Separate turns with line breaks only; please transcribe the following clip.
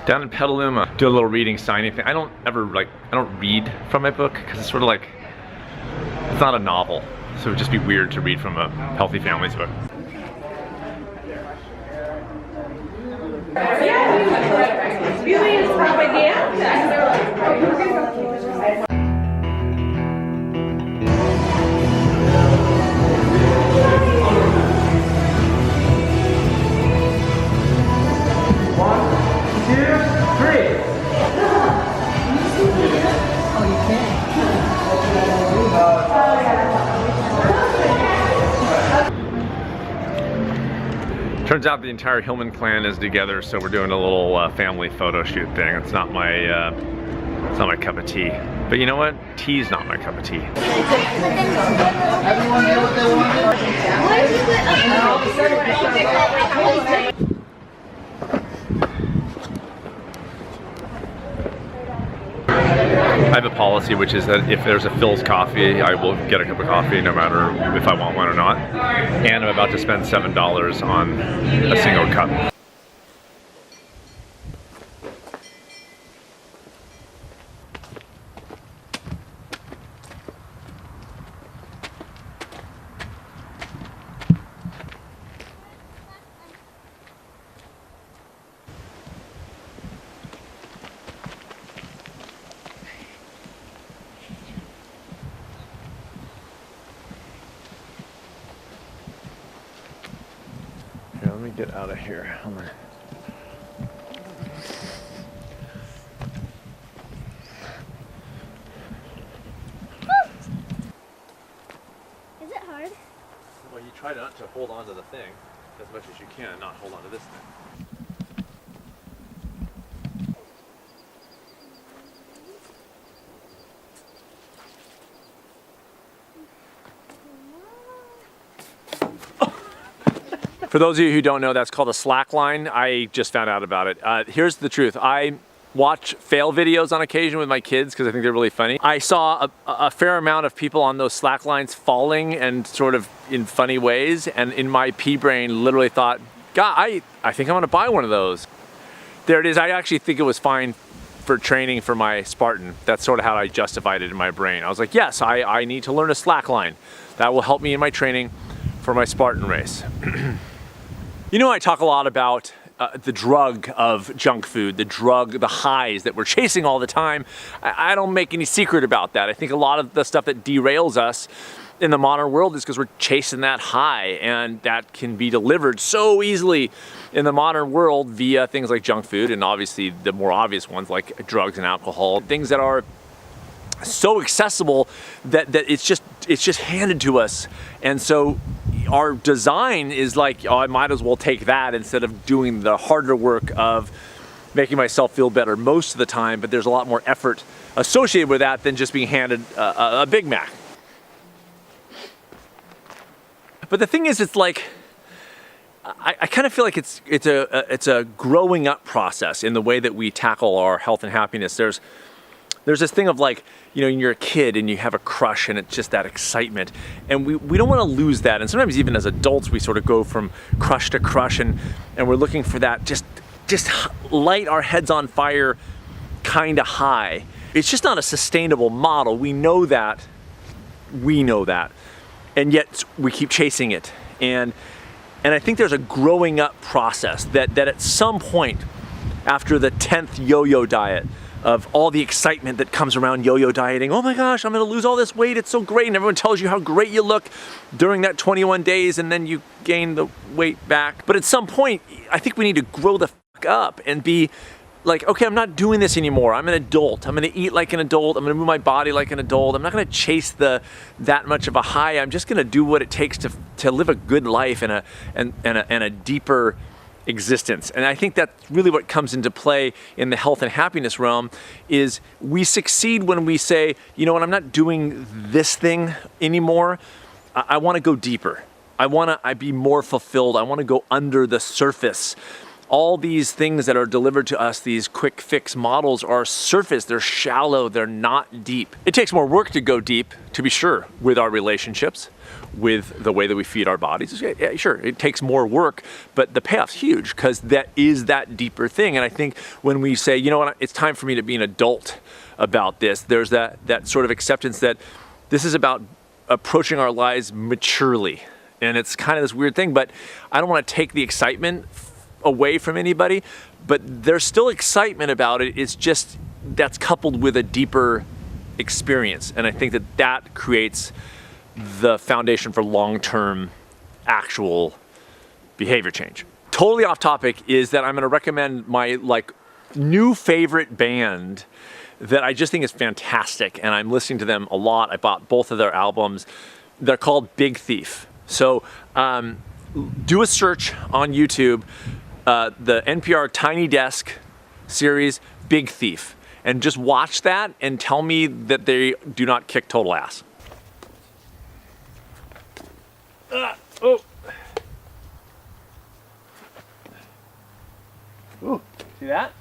Down in Petaluma, do a little reading, signing thing. I don't read from my book because it's sort of like, it's not a novel. So it would just be weird to read from a Healthy Families book.
Really is propaganda.
Turns out the entire Hillman clan is together, so we're doing a little family photo shoot thing. It's not my cup of tea. But you know what? Tea's not my cup of tea.
Everyone know what they want?
I have a policy, which is that if there's a Phil's coffee, I will get a cup of coffee no matter if I want one or not. And I'm about to spend $7 on a single cup. Here, let me get out of here.
Is it hard?
Well, you try not to hold on to the thing as much as you can, not hold on to this thing. For those of you who don't know, that's called a slack line. I just found out about it. Here's the truth. I watch fail videos on occasion with my kids because I think they're really funny. I saw a fair amount of people on those slack lines falling and sort of in funny ways, and in my pea brain literally thought, God, I think I'm gonna buy one of those. There it is. I actually think it was fine for training for my Spartan. That's sort of how I justified it in my brain. I was like, yes, I need to learn a slack line. That will help me in my training for my Spartan race. You know, I talk a lot about the drug of junk food, the highs that we're chasing all the time. I don't make any secret about that. I think a lot of the stuff that derails us in the modern world is because we're chasing that high, and that can be delivered so easily in the modern world via things like junk food, and obviously the more obvious ones like drugs and alcohol, things that are so accessible that it's just handed to us. And so our design is like, oh, I might as well take that instead of doing the harder work of making myself feel better most of the time. But there's a lot more effort associated with that than just being handed a Big Mac. But the thing is, it's like, I kind of feel like it's a growing up process in the way that we tackle our health and happiness. There's this thing of like, you know, you're a kid and you have a crush and it's just that excitement. And we don't want to lose that. And sometimes even as adults, we sort of go from crush to crush, and we're looking for that just light our heads on fire kind of high. It's just not a sustainable model. We know that. And yet we keep chasing it. And I think there's a growing up process that at some point after the 10th yo-yo diet, of all the excitement that comes around yo-yo dieting. Oh my gosh, I'm gonna lose all this weight, it's so great. And everyone tells you how great you look during that 21 days, and then you gain the weight back. But at some point, I think we need to grow the fuck up and be like, okay, I'm not doing this anymore. I'm an adult. I'm gonna eat like an adult. I'm gonna move my body like an adult. I'm not gonna chase that much of a high. I'm just gonna do what it takes to live a good life and a deeper existence. And I think that's really what comes into play in the health and happiness realm. Is we succeed when we say, you know what, I'm not doing this thing anymore. I want to go deeper. I want to be more fulfilled. I want to go under the surface all these things that are delivered to us, these quick fix models, are surface, they're shallow, they're not deep. It takes more work to go deep, to be sure, with our relationships, with the way that we feed our bodies. Yeah, sure, it takes more work, but the payoff's huge because that is that deeper thing. And I think when we say, you know what, it's time for me to be an adult about this, there's that sort of acceptance that this is about approaching our lives maturely. And it's kind of this weird thing, but I don't want to take the excitement away from anybody, but there's still excitement about it. It's just that's coupled with a deeper experience. And I think that that creates the foundation for long-term actual behavior change. Totally off topic is that I'm going to recommend my new favorite band that I just think is fantastic, and I'm listening to them a lot. I bought both of their albums. They're called Big Thief. So do a search on YouTube, the NPR Tiny Desk series, Big Thief, and just watch that and tell me that they do not kick total ass. Oh. Ooh, see that?